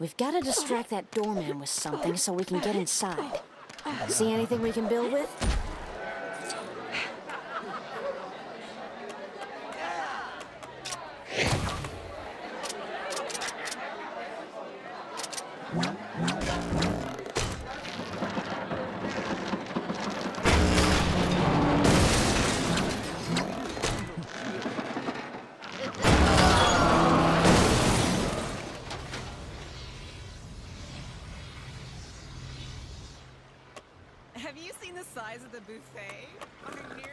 We've got to distract that doorman with something so we can get inside. See anything we can build with? Have you seen the size of the buffet? I mean, nearly.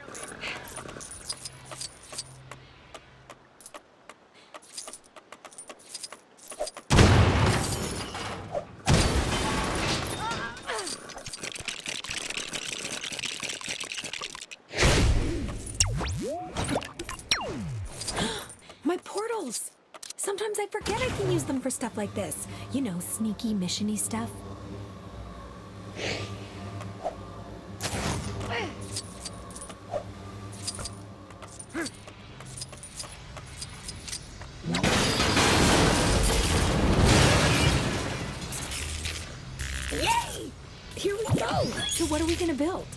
My portals! Sometimes I forget I can use them for stuff like this. You know, sneaky, mission-y stuff. Yay! Here we go! So what are we gonna build?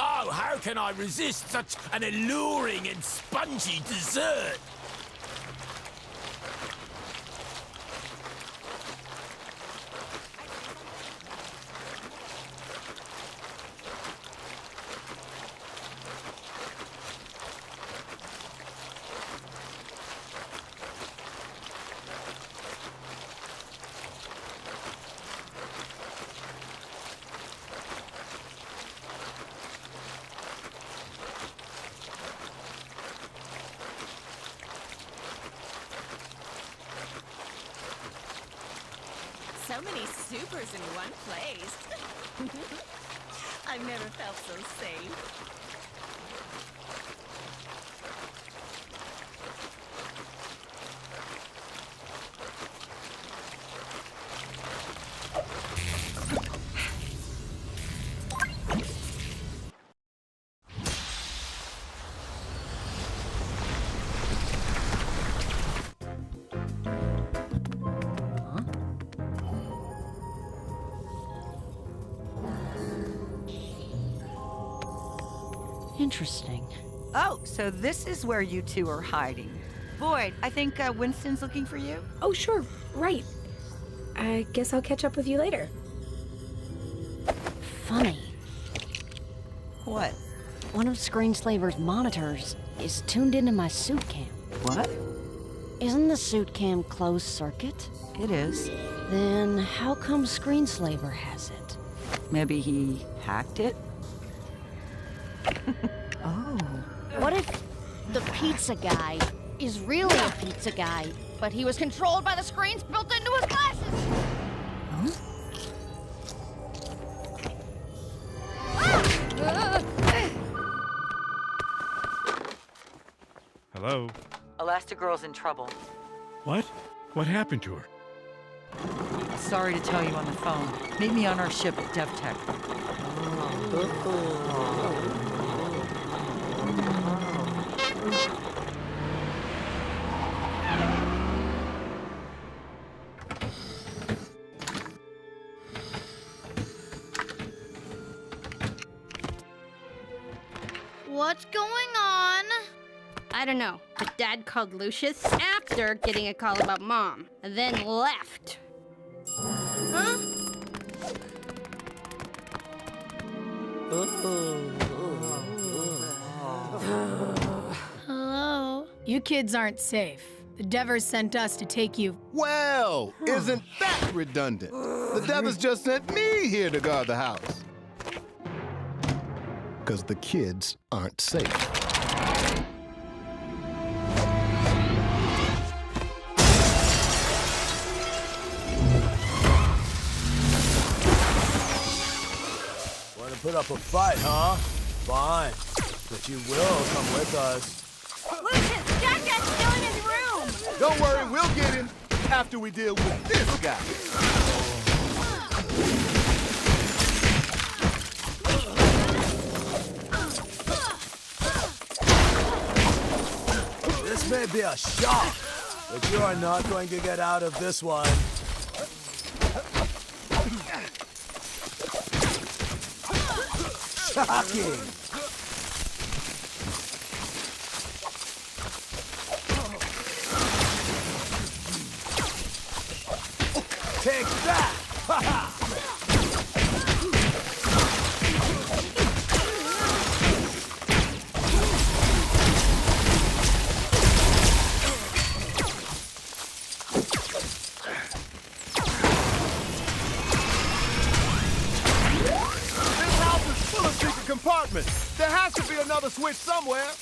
Oh, how can I resist such an alluring and spongy dessert? So many supers in one place. I've never felt so safe. Interesting. Oh, so this is where you two are hiding. Boyd, I think Winston's looking for you. Oh, sure, right. I guess I'll catch up with you later. Funny. What? One of Screenslaver's monitors is tuned into my suit cam. What? Isn't the suit cam closed circuit? It is. Then how come Screenslaver has it? Maybe he hacked it? Oh. What if the pizza guy is really a pizza guy, but he was controlled by the screens built into his glasses? Huh? Hello? Elastigirl's in trouble. What? What happened to her? Sorry to tell you on the phone. Meet me on our ship at DevTech. What's going on? I don't know, but Dad called Lucius after getting a call about Mom, and then left. Huh? Hello? You kids aren't safe. The Devers sent us to take you. Well, isn't that redundant? The Devils just sent me here to guard the house. Because the kids aren't safe. Want to put up a fight, huh? Fine. But you will come with us. Lucius, Jack-Jack's still in his room! Don't worry, we'll get him after we deal with this guy. This may be a shock, but you are not going to get out of this one. Shocking! Take that! Ha ha! This house is full of secret compartments. There has to be another switch somewhere.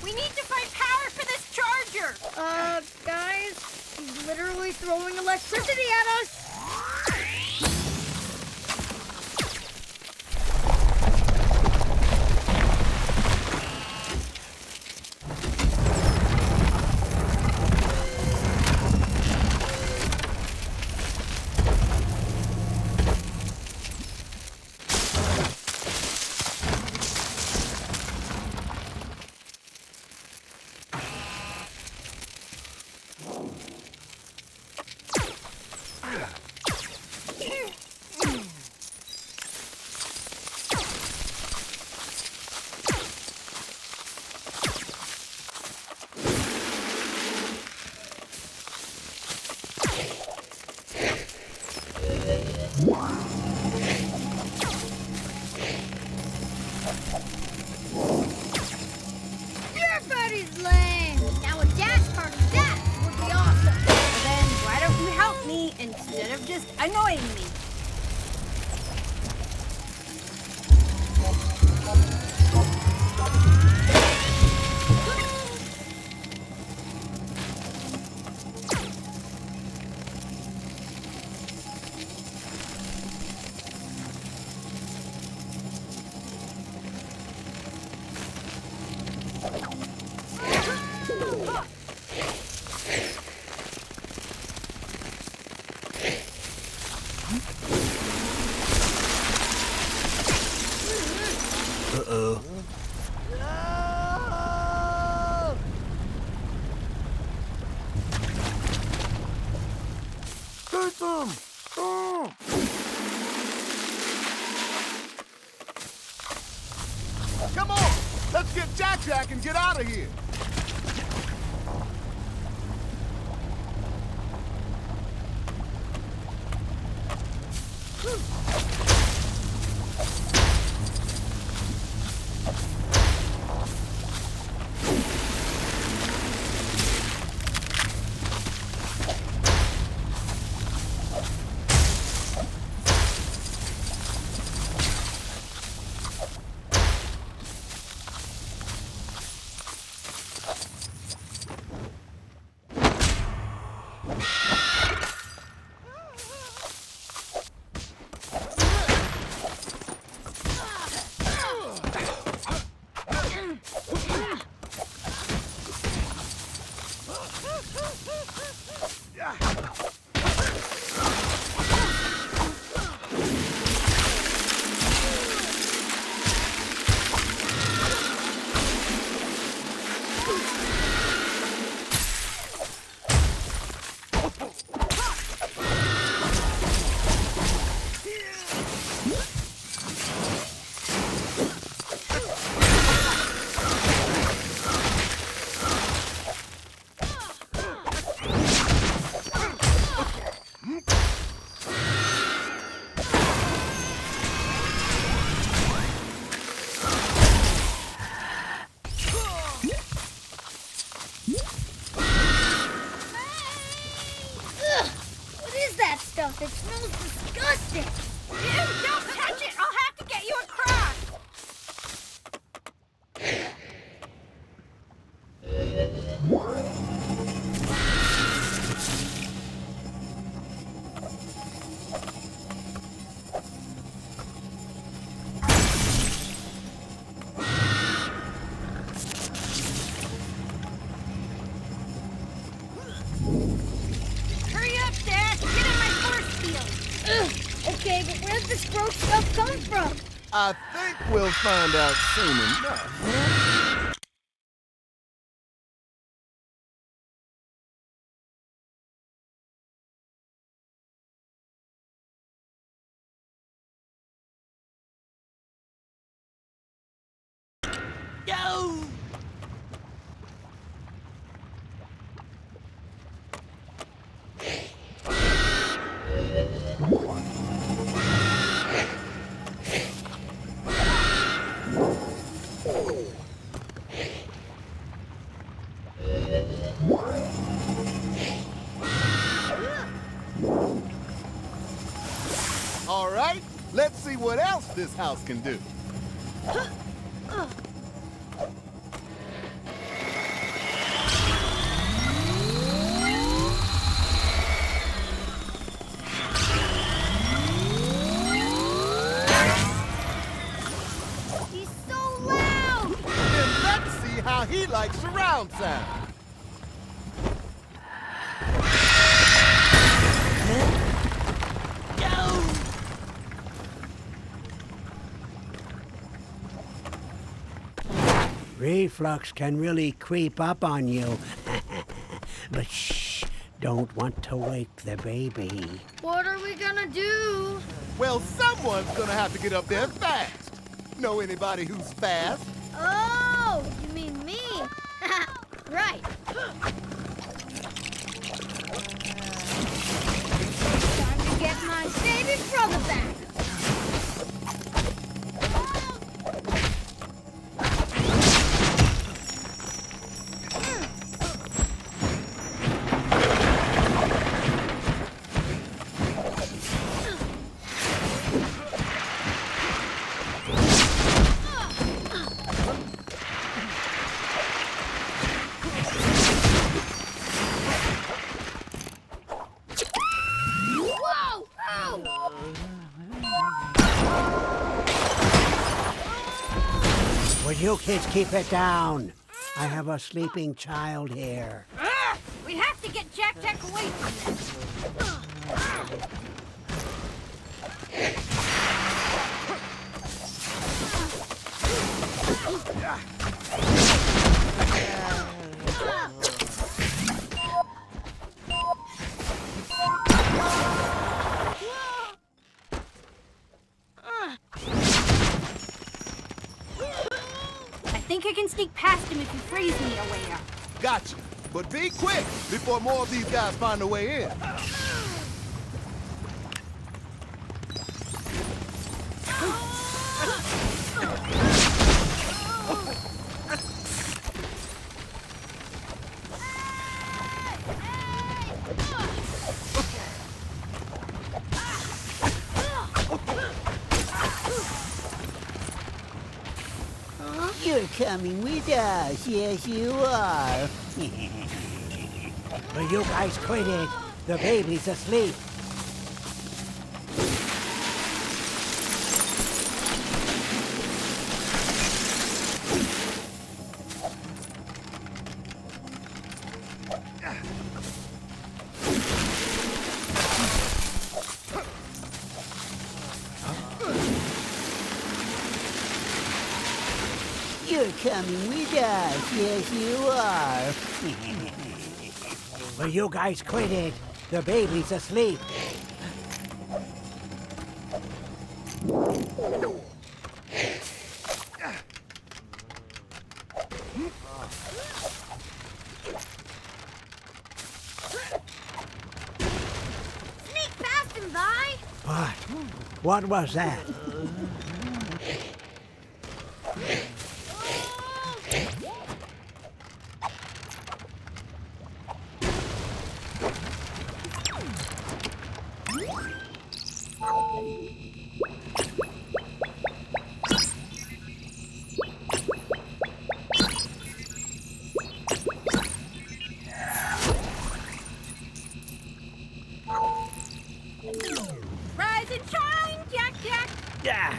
We need to find power for this charger! Guys, he's literally throwing electricity at us! Uh-oh. Get them! Oh. Come on! Let's get Jack and get out of here! It smells disgusting. Dude, don't touch it! I'll have to get you across! Okay, but where's this gross stuff coming from? I think we'll find out soon enough. Yo! All right, let's see what else this house can do. He's so loud! Then let's see how he likes surround sound. Reflux can really creep up on you. But shh, don't want to wake the baby. What are we gonna do? Well, someone's gonna have to get up there fast. Know anybody who's fast? Oh, you mean me? Right. Time to get my baby brother back. Will you kids keep it down? I have a sleeping child here. We have to get Jack away from this. think I can sneak past him if you freeze me away up. Gotcha. But be quick before more of these guys find a way in. You're coming with us, yes you are. Will you guys quit it? The baby's asleep. You're coming with us, yes you are. Will you guys quit it? The baby's asleep. Sneak past him, Vi! What? What was that? Rise and shine, Jack Jack! Yeah.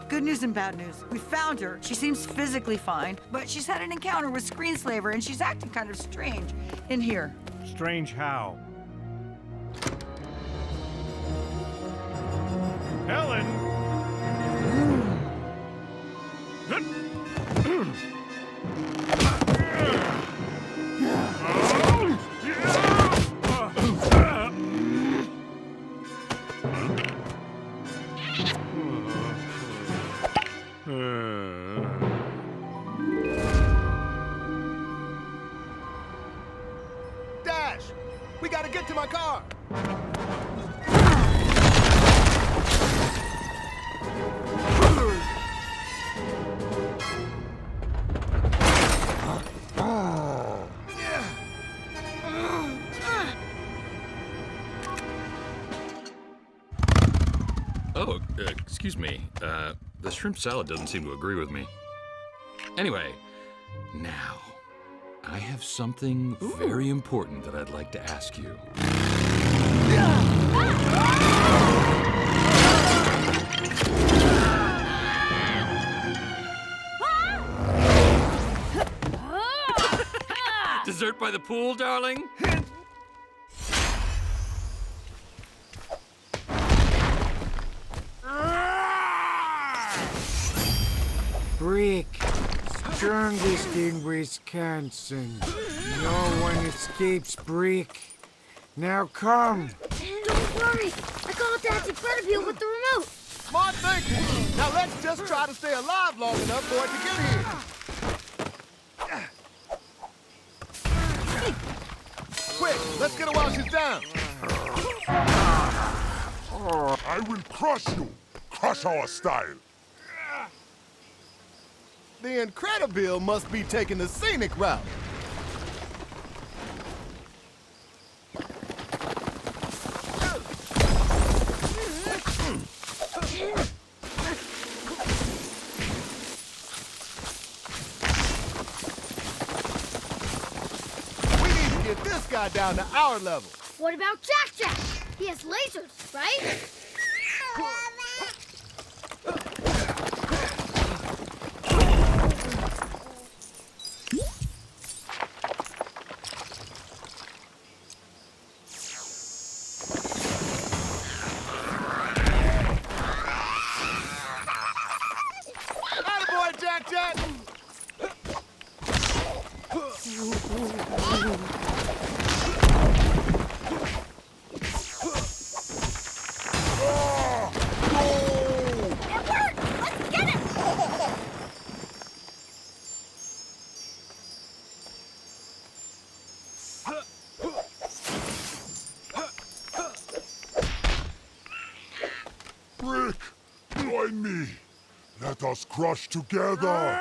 Good news and bad news. We found her. She seems physically fine, but she's had an encounter with Screenslaver and she's acting kind of strange in here. Strange how? Helen! Dash! We gotta get to my car! Oh, excuse me. The shrimp salad doesn't seem to agree with me. Anyway, now, I have something very important that I'd like to ask you. Dessert by the pool, darling? Brick, strongest in Wisconsin. No one escapes Brick. Now come. Don't worry, I called Dad's Incredible with the remote. Smart thinking! Now let's just try to stay alive long enough for it to get here. Quick, let's get her while she's down. I will crush you. Crush our style. The Incredible must be taking the scenic route. We need to get this guy down to our level. What about Jack Jack? He has lasers, right? Attaboy, Jack Jack! Brick, join me. Let us crush together.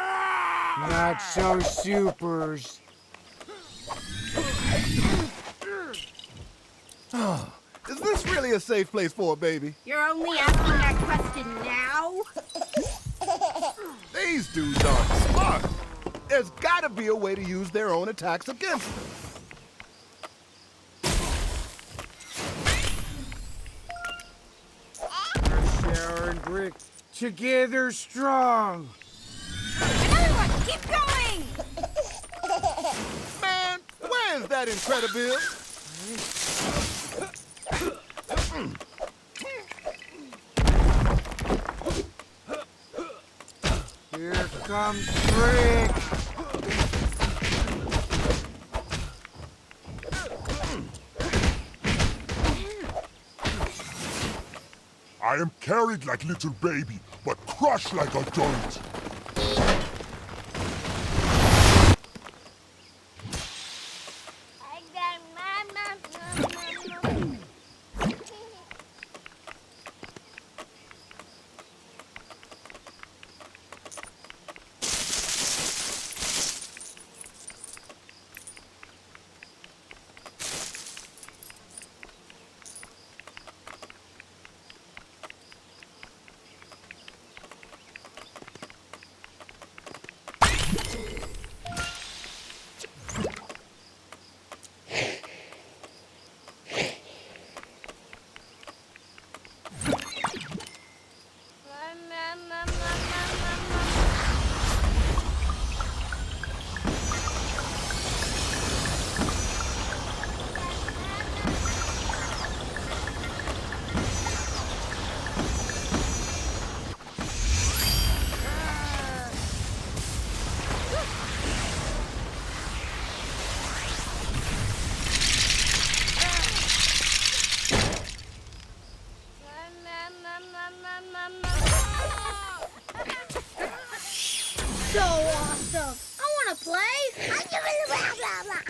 Not so supers. Is this really a safe place for a baby? You're only asking that question now? These dudes aren't smart. There's gotta be a way to use their own attacks against them. Shower and Brick, together strong. Another one! Keep going! Man, where's that Incredible? Here comes Brick. I am carried like little baby, but crushed like a joint. So awesome! I wanna play! Blah, blah, blah.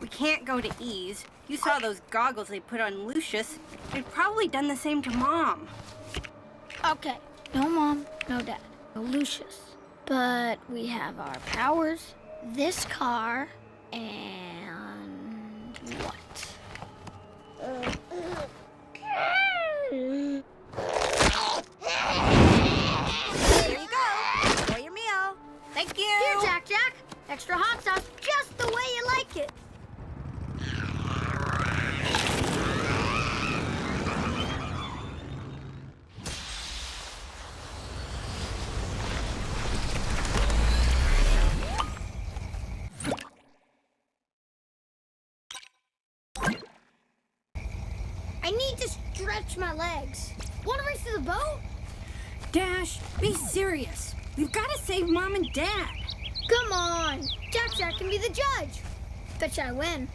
We can't go to E's. You saw those goggles they put on Lucius. They'd probably done the same to Mom. Okay, no Mom, no Dad, no Lucius. But we have our powers, this car, and what? Here you go. Enjoy your need to stretch my legs. Want to race to the boat? Dash, be serious. We've got to save Mom and Dad. Come on. Jack can be the judge. Bet you I win.